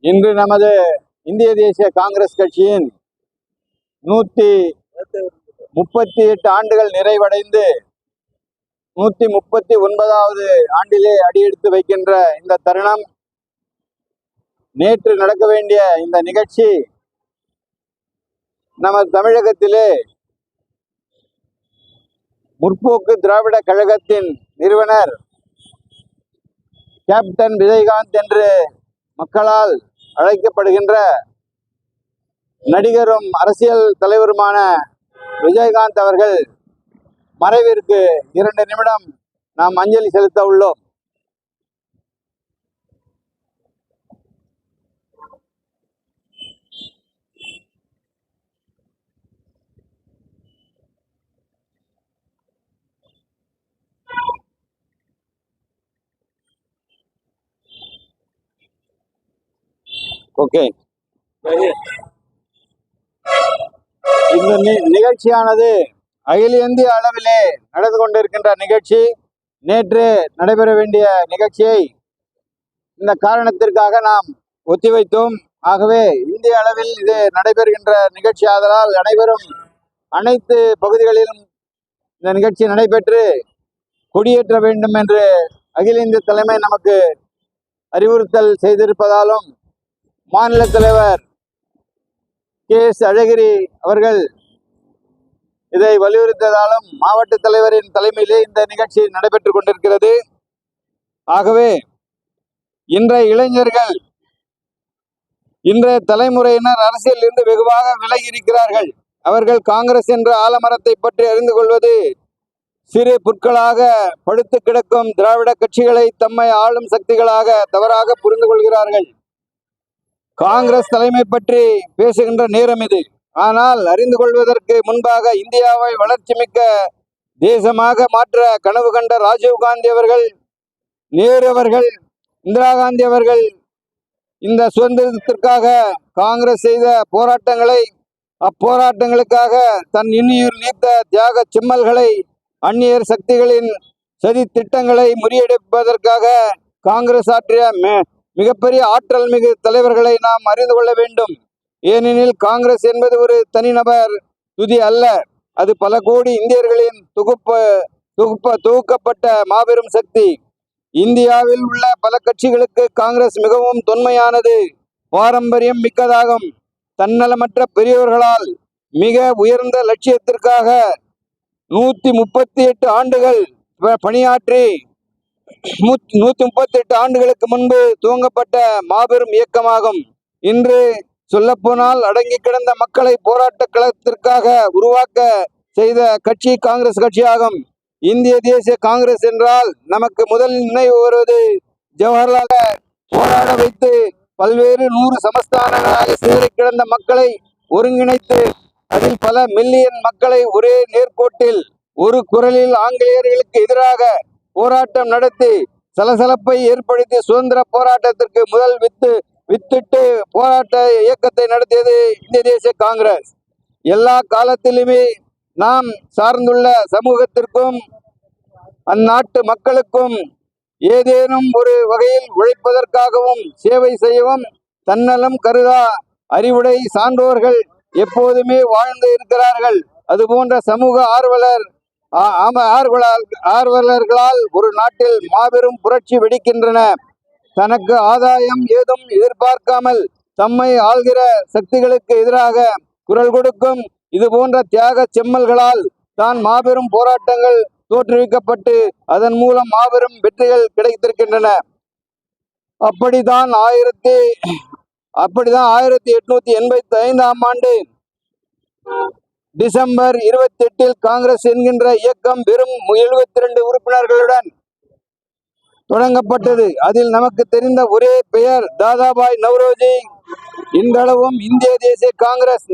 இன்று நமது இந்திய தேசிய காங்கிரஸ் கட்சியின் 138 ஆண்டுகள் நிறைவடைந்து 139வது ஆண்டிலே அடியெடுத்து வைக்கின்ற இந்த தருணம், நேற்று நடக்க வேண்டிய இந்த நிகழ்ச்சி நமது தமிழகத்திலே முற்போக்கு திராவிட கழகத்தின் நிறுவனர் கேப்டன் விஜயகாந்த் என்று மக்களால் அழைக்கப்படுகின்ற நடிகரும் அரசியல் தலைவருமான விஜயகாந்த் அவர்கள் மறைவிற்கு 2 நிமிடம் நாம் அஞ்சலி செலுத்த உள்ளோம். ஓகே, இந்த நிகழ்ச்சியானது அகில இந்திய அளவிலே நடந்து கொண்டிருக்கின்ற நிகழ்ச்சி. நேற்று நடைபெற வேண்டிய நிகழ்ச்சியை இந்த காரணத்திற்காக நாம் ஒத்திவைத்தோம். ஆகவே இந்திய அளவில் இது நடைபெறுகின்ற நிகழ்ச்சி ஆதலால் அனைத்து பகுதிகளிலும் இந்த நிகழ்ச்சி நடைபெற்று கொடியேற்ற வேண்டும் என்று அகில இந்திய தலைமை நமக்கு அறிவுறுத்தல் செய்திருப்பதாலும், மாநில தலைவர் கே.எஸ். அழகிரி அவர்கள் இதை வலியுறுத்தியதாலும் மாவட்ட தலைவரின் தலைமையிலே இந்த நிகழ்ச்சி நடைபெற்று கொண்டிருக்கிறது. ஆகவே இன்றைய இளைஞர்கள், இன்றைய தலைமுறையினர் அரசியலில் இருந்து வெகுவாக விலகி இருக்கிறார்கள். அவர்கள் காங்கிரஸ் என்ற ஆலமரத்தை பற்றி அறிந்து கொள்வது சிறு புற்களாக படுத்து கிடக்கும் திராவிட கட்சிகளை தம்மை ஆளும் சக்திகளாக தவறாக புரிந்து கொள்கிறார்கள். காங்கிரஸ் தலைமை பற்றி பேசுகின்ற நேரம் இது. ஆனால் அறிந்து கொள்வதற்கு முன்பாக இந்தியாவை வளர்ச்சி மிக்க தேசமாக மாற்ற கனவு கண்ட ராஜீவ் காந்தி அவர்கள், நேரு அவர்கள், இந்திரா காந்தி அவர்கள் இந்த சுதந்திரத்திற்காக காங்கிரஸ் செய்த அப்போராட்டங்களுக்காக தன் இன்னுயிர் நீத்த தியாக செம்மல்களை, அந்நியர் சக்திகளின் சதி திட்டங்களை முறியடிப்பதற்காக காங்கிரஸ் ஆற்றிய மிகப்பெரிய ஆற்றல் மிகு தலைவர்களை நாம் அறிந்து கொள்ள வேண்டும். ஏனெனில் காங்கிரஸ் என்பது ஒரு தனிநபர் துதி அல்ல, அது பல கோடி இந்தியர்களின் தொகுக்கப்பட்ட மாபெரும் சக்தி. இந்தியாவில் உள்ள பல கட்சிகளுக்கு காங்கிரஸ் மிகவும் தொன்மையானது, பாரம்பரியம் மிக்கதாகும். தன்னலமற்ற பெரியவர்களால் மிக உயர்ந்த லட்சியத்திற்காக 138 ஆண்டுகள் பணியாற்றி 138 ஆண்டுகளுக்கு முன்பு துவங்கப்பட்ட மாபெரும் இயக்கமாகும். இன்று சொல்லப்போனால் அடங்கி கிடந்த மக்களை போராட்ட களத்திற்காக உருவாக்க செய்த கட்சி காங்கிரஸ் கட்சியாகும். இந்திய தேசிய காங்கிரஸ் என்றால் நமக்கு முதலில் நினைவு வருவது ஜவஹர்லால் போராட வைத்து பல்வேறு 100 சமஸ்தானங்களாக சிதறி கிடந்த மக்களை ஒருங்கிணைத்து அதில் பல மில்லியன் மக்களை ஒரே நேர்கோட்டில் ஒரு குரலில் ஆங்கிலேயர்களுக்கு எதிராக போராட்டம் நடத்தி சலசலப்பை ஏற்படுத்தி சுதந்திர போராட்டத்திற்கு முதல் வித்திட்டு போராட்ட இயக்கத்தை நடத்தியது இந்திய தேசிய காங்கிரஸ். எல்லா காலத்திலுமே நாம் சார்ந்துள்ள சமூகத்திற்கும் அந்நாட்டு மக்களுக்கும் ஏதேனும் ஒரு வகையில் உழைப்பதற்காகவும் சேவை செய்யவும் தன்னலம் கருதா அறிவுடை சான்றோர்கள் எப்போதுமே வாழ்ந்து இருக்கிறார்கள். அதுபோன்ற சமூக ஆர்வலர்களால் ஒரு நாட்டில் மாபெரும் புரட்சி வெடிக்கின்றன. தனக்கு ஆதாயம் ஏதும் எதிர்பார்க்காமல் தம்மை ஆள்கிற சக்திகளுக்கு எதிராக குரல் கொடுக்கும் இது போன்ற தியாக செம்மல்களால் தான் மாபெரும் போராட்டங்கள் தோற்றுவிக்கப்பட்டு அதன் மூலம் மாபெரும் வெற்றிகள் கிடைத்திருக்கின்றன. அப்படிதான் 1885ஆம் ஆண்டு டிசம்பர் 28 காங்கிரஸ் என்கின்ற இயக்கம் வெறும் 72 உறுப்பினர்களுடன் தொடங்கப்பட்டது. அதில் நமக்கு தெரிந்த ஒரே பெயர் தாதாபாய் நவ்ரோஜி. இன்றளவும் இந்திய தேசிய காங்கிரஸ்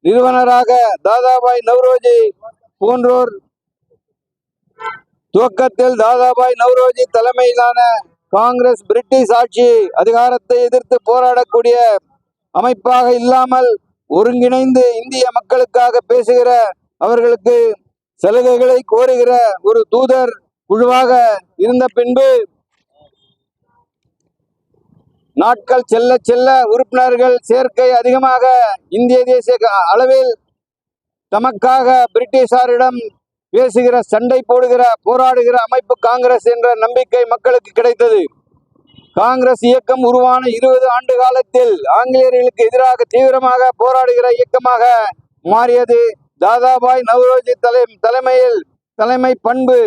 நிறுவனராக தாதாபாய் நவ்ரோஜி போன்றோர் துவக்கத்தில் தாதாபாய் நவ்ரோஜி தலைமையிலான காங்கிரஸ் பிரிட்டிஷ் ஆட்சி அதிகாரத்தை எதிர்த்து போராடக்கூடிய அமைப்பாக இல்லாமல் ஒருங்கிணைந்து இந்திய மக்களுக்காக பேசுகிற, அவர்களுக்கு சலுகைகளை கோருகிற ஒரு தூதர் குழுவாக இருந்த பின்பு நாட்கள் செல்ல செல்ல உறுப்பினர்கள் சேர்க்கை அதிகமாக இந்திய தேசிய அளவில் தமக்காக பிரிட்டிஷாரிடம் பேசுகிற, சண்டை போடுகிற, போராடுகிற அமைப்பு காங்கிரஸ் என்ற நம்பிக்கை மக்களுக்கு கிடைத்தது. காங்கிரஸ் இயக்கம் உருவான 20 ஆண்டு காலத்தில் ஆங்கிலேயர்களுக்கு எதிராக தீவிரமாக போராடுகிற இயக்கமாக மாறியது. தாதாபாய் நவ்ரோஜி தலைமை பண்பு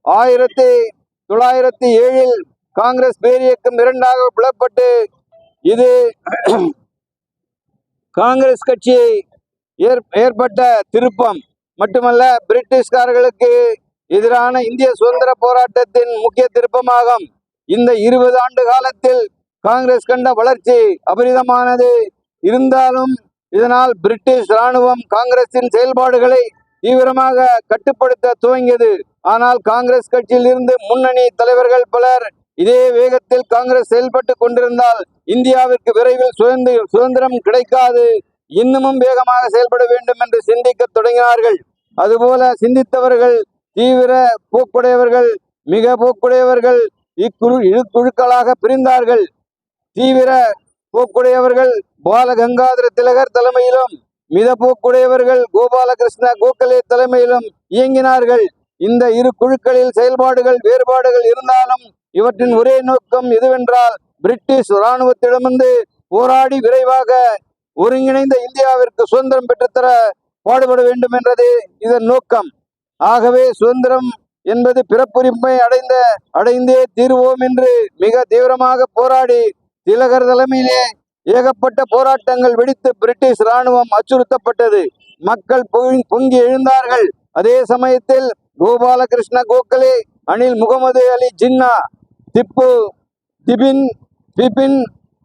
1907 காங்கிரஸ் பேரியக்கம் இரண்டாக பிளப்பட்டு இது காங்கிரஸ் கட்சி ஏற்பட்ட திருப்பம் மட்டுமல்ல, பிரிட்டிஷ்காரர்களுக்கு எதிரான இந்திய சுதந்திர போராட்டத்தின் முக்கிய திருப்பமாகும். இந்த 20 ஆண்டு காலத்தில் காங்கிரஸ் கண்ட வளர்ச்சி அபரிதமானது. இருந்தாலும் இதனால் பிரிட்டிஷ் இராணுவம் காங்கிரசின் செயல்பாடுகளை தீவிரமாக கட்டுப்படுத்த துவங்கியது. ஆனால் காங்கிரஸ் கட்சியில் இருந்து முன்னணி தலைவர்கள் பலர் இதே வேகத்தில் காங்கிரஸ் செயல்பட்டு கொண்டிருந்தால் இந்தியாவிற்கு விரைவில் சுதந்திரம் கிடைக்காது, இன்னமும் வேகமாக செயல்பட வேண்டும் என்று சிந்திக்க தொடங்கினார்கள். அதுபோல சிந்தித்தவர்கள் தீவிர போக்குடையவர்கள், மிக போக்குடையவர்கள் இரு குழுக்களாக பிரிந்தார்கள். தீவிர போக்குடையவர்கள் பாலகங்காதர திலகர் தலைமையிலும், மித போக்குடையவர்கள் கோபாலகிருஷ்ண கோகலே தலைமையிலும் இயங்கினார்கள். இந்த இரு குழுக்களில் செயல்பாடுகள் வேறுபாடுகள் இருந்தாலும் இவற்றின் ஒரே நோக்கம் எதுவென்றால் பிரிட்டிஷ் இராணுவத்திடமிருந்து போராடி விரைவாக ஒருங்கிணைந்த இந்தியாவிற்கு சுதந்திரம் பெற்றுத்தர பாடுபட வேண்டும் என்றது இதன் நோக்கம். ஆகவே சுதந்திரம் என்பது பிறப்புரிமை அடைந்தே தீர்வோம் என்று மிக தீவிரமாக போராடி திலகர் தலைமையிலே ஏகப்பட்ட போராட்டங்கள் வெடித்து பிரிட்டிஷ் இராணுவம் அச்சுறுத்தப்பட்டது. மக்கள் பொங்கி எழுந்தார்கள். அதே சமயத்தில் கோபாலகிருஷ்ண கோகலே, அனில் முகமது அலி ஜின்னா, திப்பு பிபின்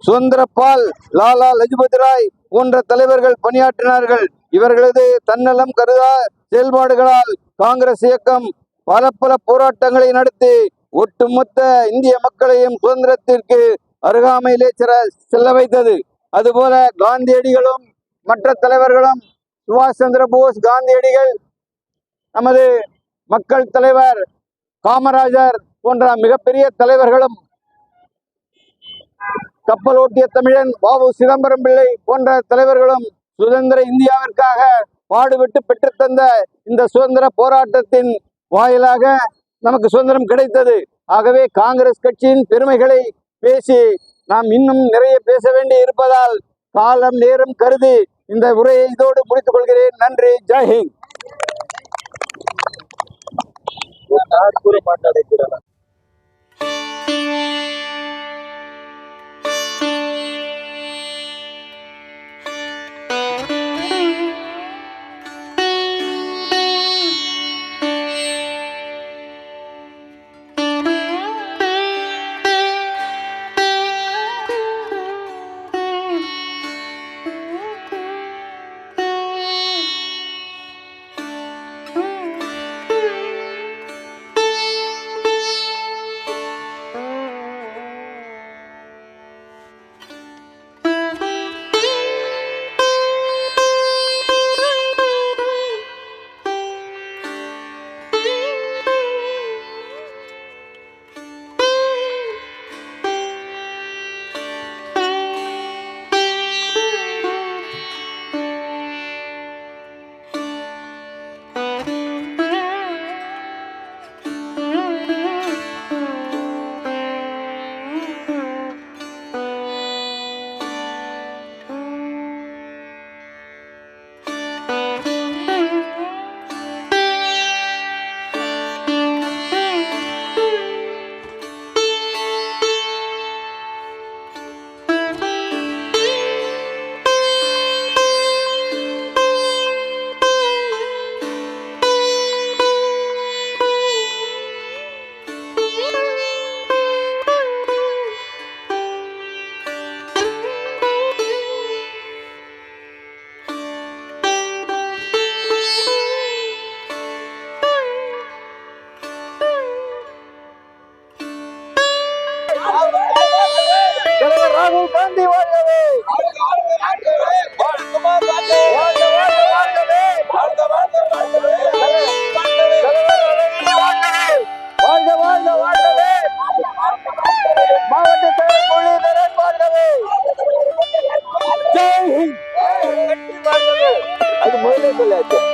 சுந்தரபால், லாலா லஜபதி ராய் போன்ற தலைவர்கள் பணியாற்றினார்கள். இவர்களது தன்னலம் கருதா செயல்பாடுகளால் காங்கிரஸ் இயக்கம் பல போராட்டங்களை நடத்தி ஒட்டுமொத்த இந்திய மக்களையும் சுதந்திரத்திற்கு அருகாமையிலே செல்ல வைத்தது. அதுபோல காந்தியடிகளும் மற்ற தலைவர்களும், சுபாஷ் சந்திர போஸ், காந்தியடிகள், நமது மக்கள் தலைவர் காமராஜர் போன்ற மிகப்பெரிய தலைவர்களும், கப்பலோட்டிய தமிழன் வ.உ. சிதம்பரம் பிள்ளை போன்ற தலைவர்களும் சுதந்திர இந்தியாவிற்காக பாடுபட்டு பெற்றுத்தந்த இந்த சுதந்திர போராட்டத்தின் வாயிலாக நமக்கு சுதந்திரம் கிடைத்தது. ஆகவே காங்கிரஸ் கட்சியின் பெருமைகளை பேசி நாம் இன்னும் நிறைய பேச வேண்டி இருப்பதால் காலம் நேரம் கருதி இந்த உரையை இதோடு முடித்துக் கொள்கிறேன். நன்றி. ஜெய்ஹிந்த். ராகுல் காந்தி வாழ்கவே! மாவட்ட செயலர் முரளிதரன் வாழ்கவே! ஜெய் ஹிந்த். அது முதல்ல சொல்லாச்சு.